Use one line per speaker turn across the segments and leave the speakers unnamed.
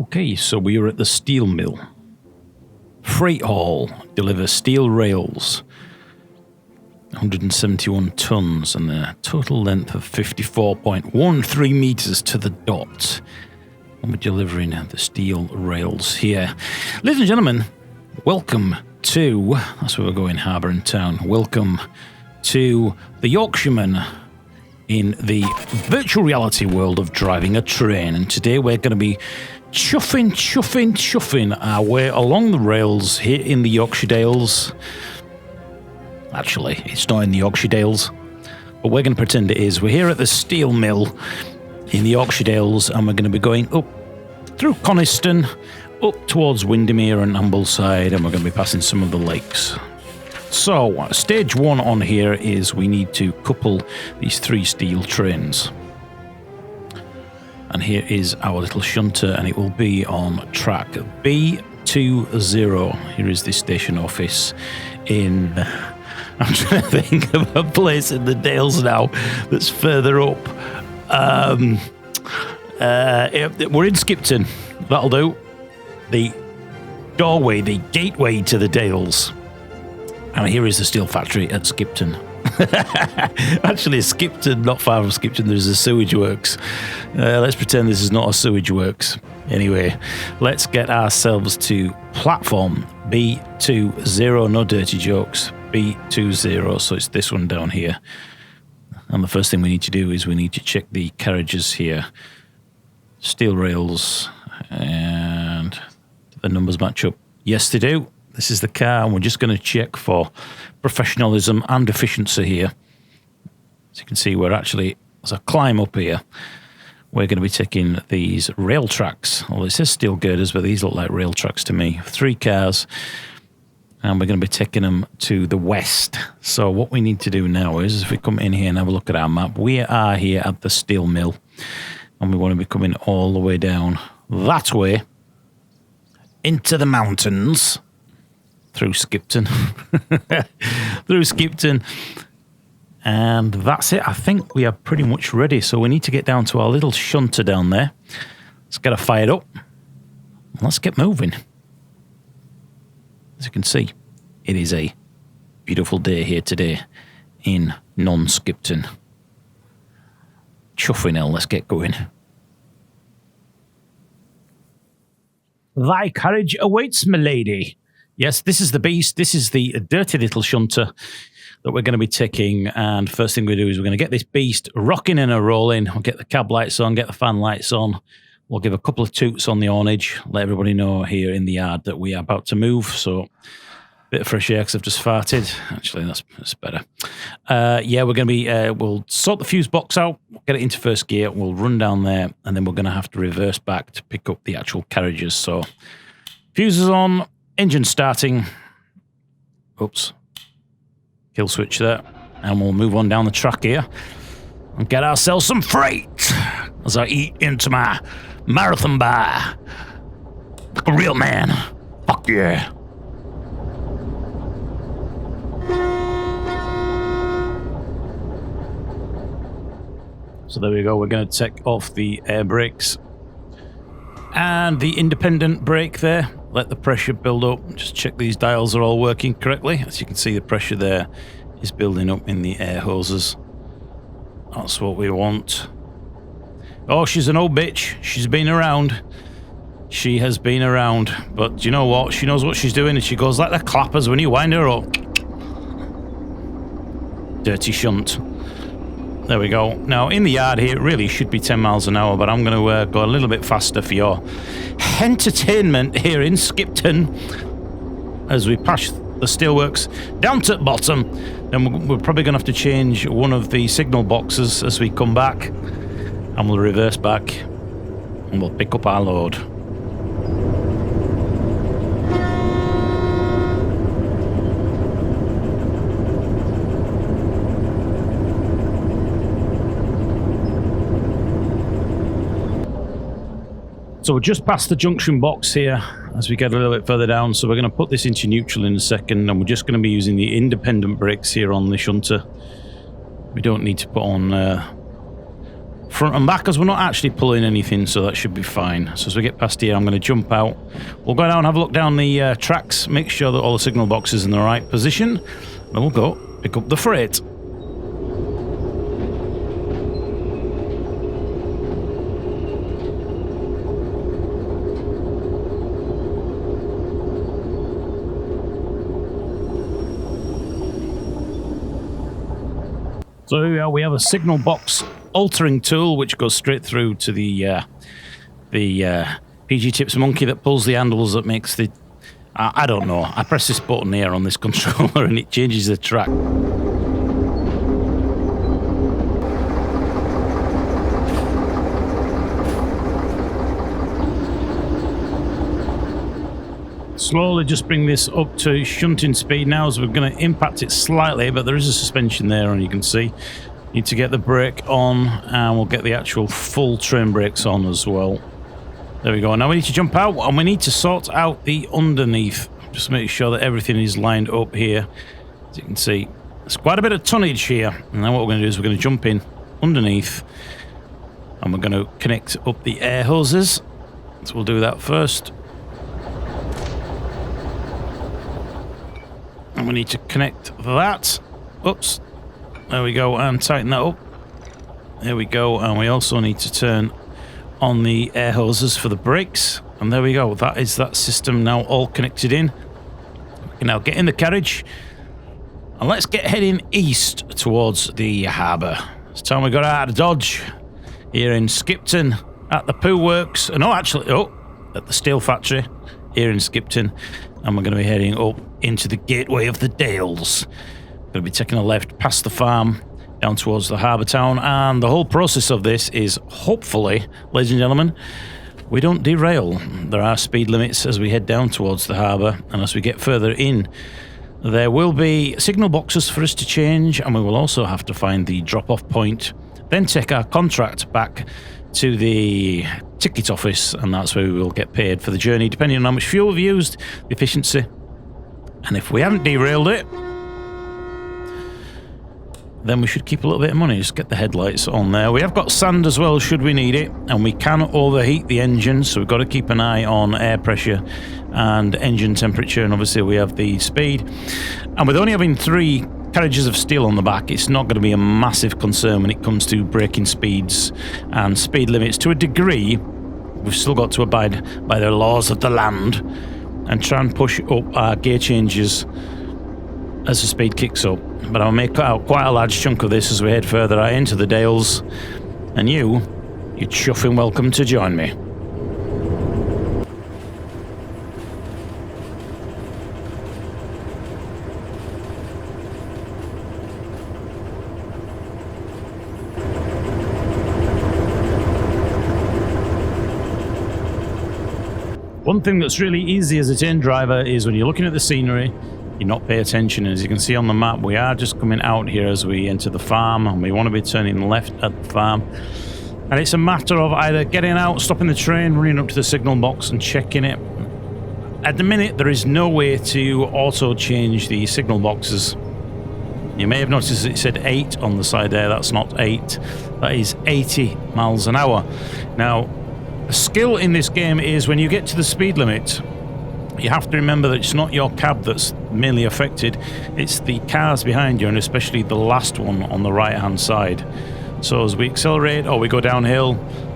Okay, so we are at the steel mill. Freight haul, deliver steel rails. 171 tons and a total length of 54.13 meters to the dot. And we're delivering the steel rails here. Ladies and gentlemen, welcome to, that's where we're going, Harbour and Town. Welcome to the Yorkshireman in the virtual reality world of driving a train. And today we're going to be chuffing our way along the rails here in the Yorkshire Dales. Actually, it's not in the Yorkshire Dales, but we're going to pretend it is. We're here at the steel mill in the Yorkshire Dales, and we're going to be going up through Coniston, up towards Windermere and Ambleside, and we're going to be passing some of the lakes. So, stage one on here is we need to couple these three steel trains. And here is our little shunter, and it will be on track B20. Here is the station office in... I'm trying to think of a place in the Dales now that's further up. We're in Skipton. That'll do. The doorway, the gateway to the Dales. And here is the steel factory at Skipton. Actually, Skipton, not far from Skipton, there's a sewage works. Let's pretend this is not a sewage works. Anyway, let's get ourselves to platform B20. No dirty jokes. B20. So it's this one down here. And the first thing we need to do is we need to check the carriages here. Steel rails. And do the numbers match up? Yes, they do. This is the car, and we're just going to check for professionalism and efficiency here. As you can see, we're actually, as I climb up here, we're going to be taking these rail tracks. Well, it says steel girders, but these look like rail tracks to me. 3 cars, and we're going to be taking them to the west. So what we need to do now is, if we come in here and have a look at our map, we are here at the steel mill, and we want to be coming all the way down that way into the mountains. Through Skipton. Through Skipton. And that's it. I think we are pretty much ready. So we need to get down to our little shunter down there. Let's get it fired up. Let's get moving. As you can see, it is a beautiful day here today in non-Skipton. Chuffin, let's get going. Thy carriage awaits, my lady. Yes, this is the beast. This is the dirty little shunter that we're going to be taking. And first thing we do is we're going to get this beast rocking and a-rolling. We'll get the cab lights on, get the fan lights on. We'll give a couple of toots on the awnage, let everybody know here in the yard that we are about to move. So, a bit of fresh air because I've just farted. Actually, that's better. Yeah, we're going to be, we'll sort the fuse box out, get it into first gear, we'll run down there, and then we're going to have to reverse back to pick up the actual carriages. So, fuses on. Engine starting. Oops. Kill switch there. And we'll move on down the track here and get ourselves some freight as I eat into my marathon bar. Like a real man. Fuck yeah. So there we go. We're going to take off the air brakes and the independent brake there. Let the pressure build up. Just check these dials are all working correctly. As you can see, the pressure there is building up in the air hoses. That's what we want. Oh, she's an old bitch. She's been around. She has been around. But do you know what? She knows what she's doing, and she goes like the clappers when you wind her up. Dirty shunt. There we go. Now, in the yard here, it really should be 10 miles an hour, but I'm going to go a little bit faster for your entertainment here in Skipton as we pass the steelworks down to the bottom. Then we're probably going to have to change one of the signal boxes as we come back, and we'll reverse back and we'll pick up our load. So we're just past the junction box here as we get a little bit further down. So we're going to put this into neutral in a second, and we're just going to be using the independent brakes here on the shunter. We don't need to put on front and back, as we're not actually pulling anything, so that should be fine. So as we get past here, I'm going to jump out. We'll go down and have a look down the tracks, make sure that all the signal boxes in the right position, and we'll go pick up the freight. So here we are. We have a signal box altering tool which goes straight through to the PG Tips monkey that pulls the handles, that makes the... I don't know. I press this button here on this controller and it changes the track. Slowly just bring this up to shunting speed now, as we're going to impact it slightly, but there is a suspension there, and you can see. Need to get the brake on, and we'll get the actual full train brakes on as well. There we go. Now we need to jump out, and we need to sort out the underneath. Just make sure that everything is lined up here. As you can see, there's quite a bit of tonnage here. And now what we're going to do is we're going to jump in underneath, and we're going to connect up the air hoses. So we'll do that first. And we need to connect that. Oops. There we go. And tighten that up. There we go. And we also need to turn on the air hoses for the brakes. And there we go. That is that system now all connected in. We can now get in the carriage. And let's get heading east towards the harbour. It's time we got out of Dodge. Here in Skipton at the Poo Works. No, actually, at the steel factory here in Skipton. And we're going to be heading up into the gateway of the Dales. Going to be taking a left past the farm down towards the harbour town, and the whole process of this is hopefully, ladies and gentlemen, we don't derail. There are speed limits as we head down towards the harbour, and as we get further in, there will be signal boxes for us to change, and we will also have to find the drop-off point, then take our contract back to the ticket office, and that's where we will get paid for the journey, depending on how much fuel we've used, the efficiency, and if we haven't derailed it, then we should keep a little bit of money. Just get the headlights on there. We have got sand as well should we need it, and we can overheat the engine, so we've got to keep an eye on air pressure and engine temperature, and obviously we have the speed, and with only having 3 carriages of steel on the back, it's not going to be a massive concern when it comes to braking speeds and speed limits. To a degree, we've still got to abide by the laws of the land and try and push up our gear changes as the speed kicks up. But I'll make out quite a large chunk of this as we head further out into the Dales, and you're chuffing welcome to join me. One thing that's really easy as a train driver is when you're looking at the scenery, you not pay attention. As you can see on the map, we are just coming out here as we enter the farm, and we want to be turning left at the farm. And it's a matter of either getting out, stopping the train, running up to the signal box and checking it. At the minute, there is no way to auto change the signal boxes. You may have noticed it said 8 on the side there. That's not 8. That is 80 miles an hour. Now, the skill in this game is when you get to the speed limit, you have to remember that it's not your cab that's mainly affected, it's the cars behind you, and especially the last one on the right hand side. So as we accelerate or we go downhill,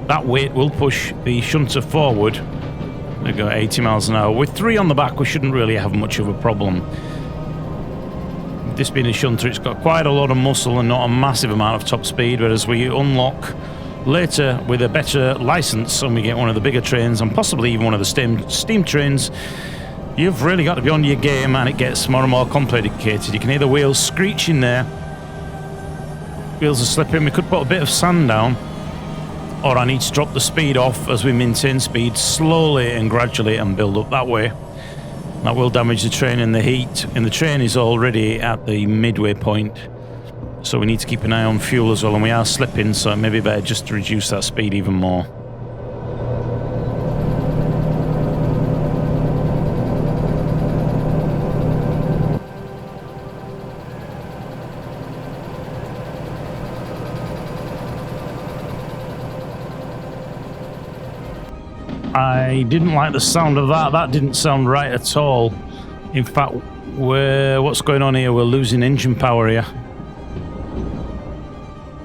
that weight will push the shunter forward. We go 80 miles an hour. With 3 on the back, we shouldn't really have much of a problem. This being a shunter, it's got quite a lot of muscle and not a massive amount of top speed, whereas we unlock later with a better license and we get one of the bigger trains, and possibly even one of the steam trains, you've really got to be on your game, and it gets more and more complicated. You can hear the wheels screeching there. Wheels are slipping. We could put a bit of sand down, or I need to drop the speed off as we maintain speed slowly and gradually and build up that way. That will damage the train in the heat, and the train is already at the midway point, so we need to keep an eye on fuel as well, and we are slipping, so it may be better just to reduce that speed even more. I didn't like the sound of that. That didn't sound right at all. In fact, what's going on here? We're losing engine power here.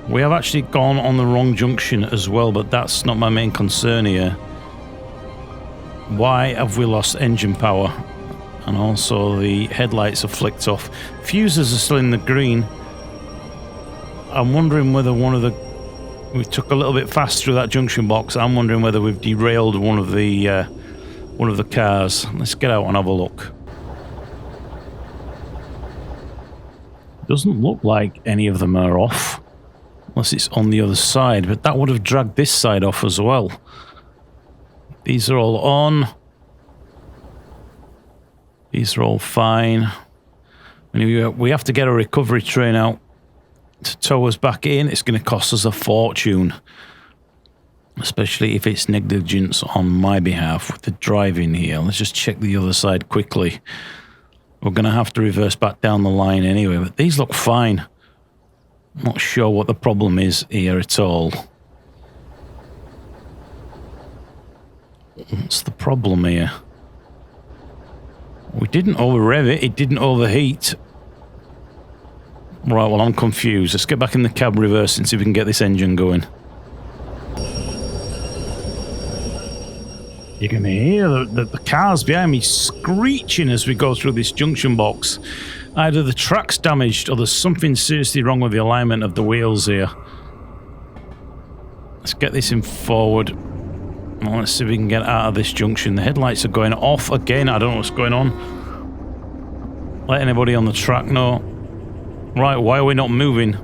We have actually gone on the wrong junction as well, but that's not my main concern here. Why have we lost engine power? And also the headlights are flicked off. Fuses are still in the green. I'm wondering whether we took a little bit fast through that junction box. I'm wondering whether we've derailed one of the cars. Let's get out and have a look. Doesn't look like any of them are off. Unless it's on the other side, but that would have dragged this side off as well. These are all on. These are all fine. We have to get a recovery train out to tow us back in. It's going to cost us a fortune. Especially if it's negligence on my behalf with the driving here. Let's just check the other side quickly. We're going to have to reverse back down the line anyway, but these look fine. I'm not sure what the problem is here at all. What's the problem here? We didn't over-rev it. It didn't overheat. Right, well, I'm confused. Let's get back in the cab reverse and see if we can get this engine going. You can hear the cars behind me screeching as we go through this junction box. Either the track's damaged or there's something seriously wrong with the alignment of the wheels here. Let's get this in forward. Well, let's see if we can get out of this junction. The headlights are going off again. I don't know what's going on. Let anybody on the track know. Right, why are we not moving?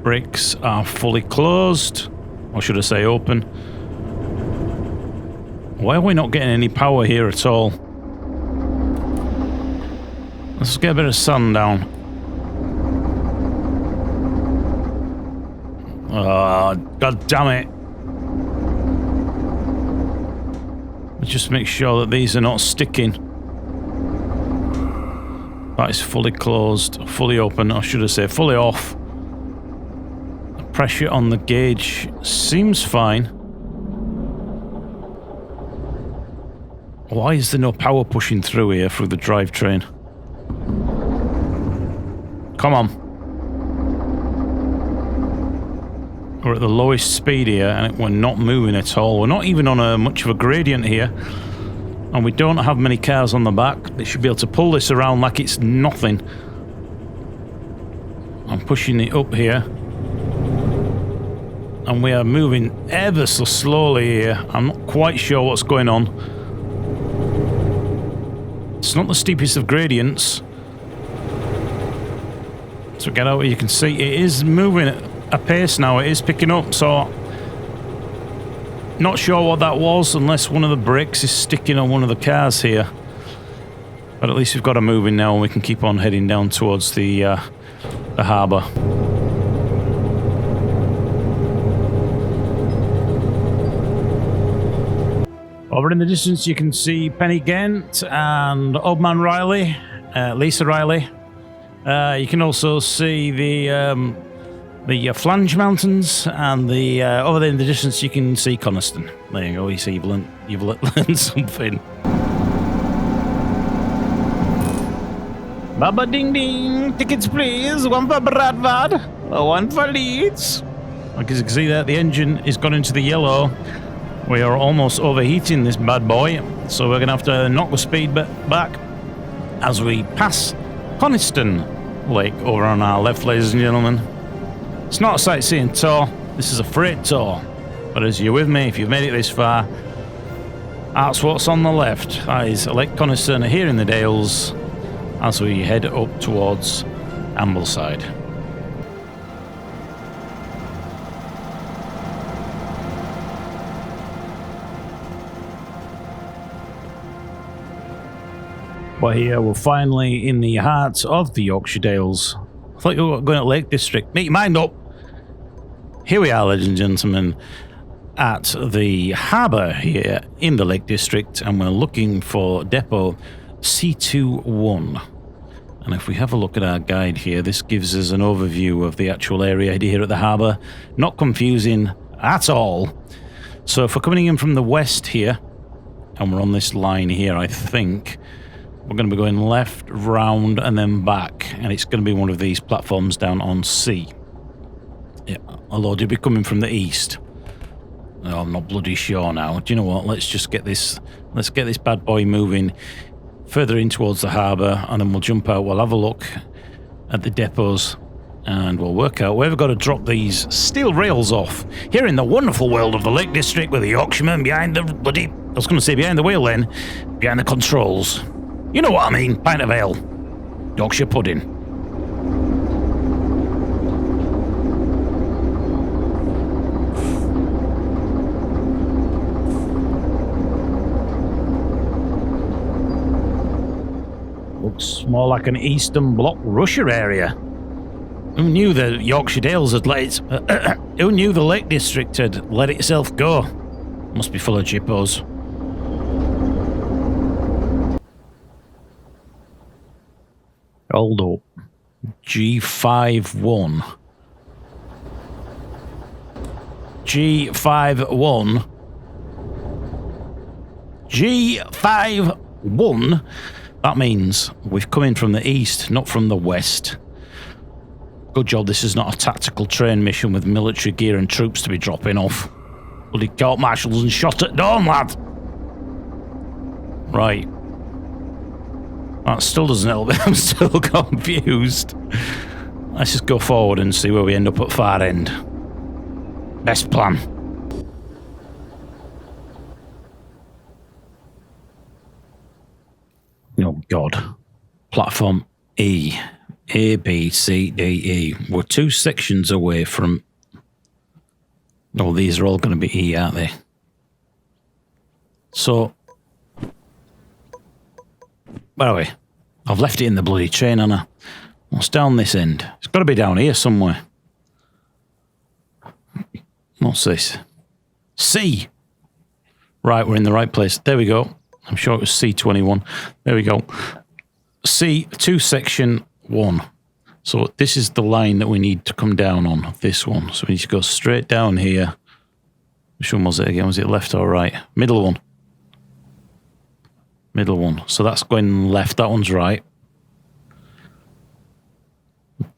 Brakes are fully closed. Or should I say open? Why are we not getting any power here at all? Let's get a bit of sun down. Oh, God damn it. Let's just make sure that these are not sticking. That is fully closed, fully open, or should I say fully off. The pressure on the gauge seems fine. Why is there no power pushing through here through the drivetrain? Come on. We're at the lowest speed here and we're not moving at all. We're not even on much of a gradient here. And we don't have many cars on the back. They should be able to pull this around like it's nothing. I'm pushing it up here. And we are moving ever so slowly here. I'm not quite sure what's going on. It's not the steepest of gradients. So get out where you can see it is moving at a pace now. It is picking up, so not sure what that was unless one of the brakes is sticking on one of the cars here. But at least we've got a moving now and we can keep on heading down towards the harbour. Over in the distance you can see Penny Gent and Old Man Riley, Lisa Riley. You can also see the Flange Mountains, and over there in the distance you can see Coniston. There you go, you see you've learned something. Baba ding ding, tickets please, one for Bradford, one for Leeds. Like as you can see there, the engine is gone into the yellow. We are almost overheating this bad boy, so we're going to have to knock the speed back as we pass Coniston Lake over on our left, ladies and gentlemen. It's not a sightseeing tour, this is a freight tour. But as you're with me, if you've made it this far, that's what's on the left. That is Lake Coniston here in the Dales as we head up towards Ambleside. Well, here we're finally in the heart of the Yorkshire Dales. I thought you were going to Lake District. Make your mind up. Here we are, ladies and gentlemen, at the harbour here in the Lake District, and we're looking for depot C21. And if we have a look at our guide here, this gives us an overview of the actual area here at the harbour. Not confusing at all. So if we're coming in from the west here, and we're on this line here, I think. We're going to be going left, round, and then back, and it's going to be one of these platforms down on C. Yeah, although it'll be coming from the east. Oh, I'm not bloody sure now. Do you know what? Let's just get this. Let's get this bad boy moving further in towards the harbour, and then we'll jump out. We'll have a look at the depots, and we'll work out where we've got to drop these steel rails off. Here in the wonderful world of the Lake District, with the Yorkshireman behind the bloody. I was going to say behind the wheel, then behind the controls. You know what I mean? Pint of ale, Yorkshire pudding. Looks more like an Eastern Bloc Russia area. Who knew the Yorkshire Dales had let it... who knew the Lake District had let itself go? Must be full of jippos. Hold up. G51. G51. G51. That means we've come in from the east, not from the west. Good job this is not a tactical train mission with military gear and troops to be dropping off. Bloody court martials and shot at dawn, lad. Right. That still doesn't help me. I'm still confused. Let's just go forward and see where we end up at far end. Best plan. Oh, God. Platform E. A, B, C, D, E. We're 2 sections away from... Oh, these are all going to be E, aren't they? So... Where are we? I've left it in the bloody train, haven't I? What's down this end? It's got to be down here somewhere. What's this? C! Right, we're in the right place. There we go. I'm sure it was C21. There we go. C2 section 1. So this is the line that we need to come down on, this one. So we need to go straight down here. Which one was it again? Was it left or right? Middle one. Middle one. So that's going left. That one's right.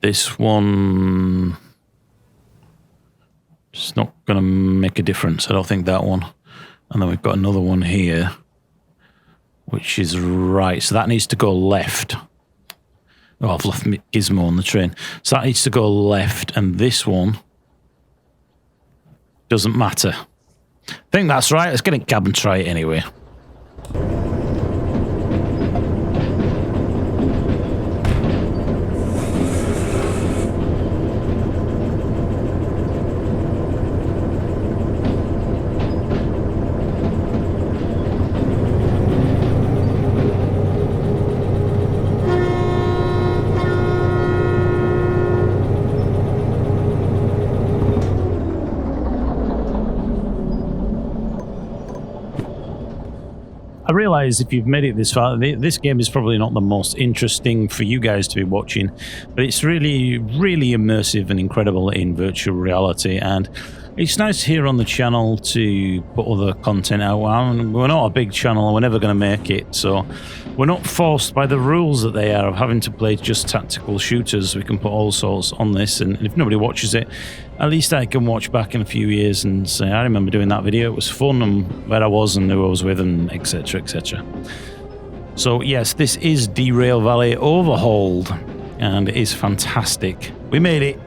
This one... It's not going to make a difference. I don't think that one. And then we've got another one here, which is right. So that needs to go left. Oh, I've left Gizmo on the train. So that needs to go left. And this one doesn't matter. I think that's right. Let's get in cab and try it anyway. I realise if you've made it this far, this game is probably not the most interesting for you guys to be watching, but it's really, really immersive and incredible in virtual reality, and it's nice here on the channel to put other content out. We're not a big channel, and we're never going to make it, so we're not forced by the rules that they are of having to play just tactical shooters. We can put all sorts on this, and if nobody watches it, at least I can watch back in a few years and say, I remember doing that video, it was fun, and where I was and who I was with, and etc, etc. So yes, this is Derail Valley overhauled, and it is fantastic. We made it.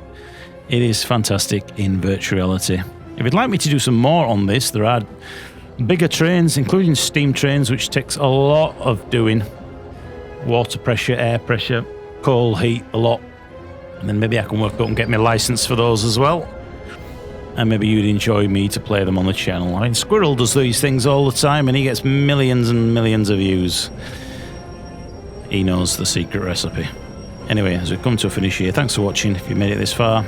It is fantastic in virtual reality. If you'd like me to do some more on this, there are bigger trains, including steam trains, which takes a lot of doing. Water pressure, air pressure, coal heat, a lot. And then maybe I can work up and get my license for those as well. And maybe you'd enjoy me to play them on the channel. I mean, Squirrel does these things all the time, and he gets millions and millions of views. He knows the secret recipe. Anyway, as we come to a finish here, thanks for watching. If you made it this far,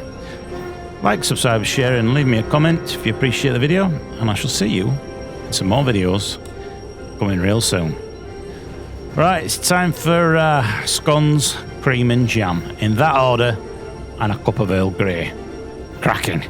like, subscribe, share, and leave me a comment if you appreciate the video. And I shall see you in some more videos coming real soon. Right, it's time for scones, cream and jam. In that order, and a cup of Earl Grey. Cracking.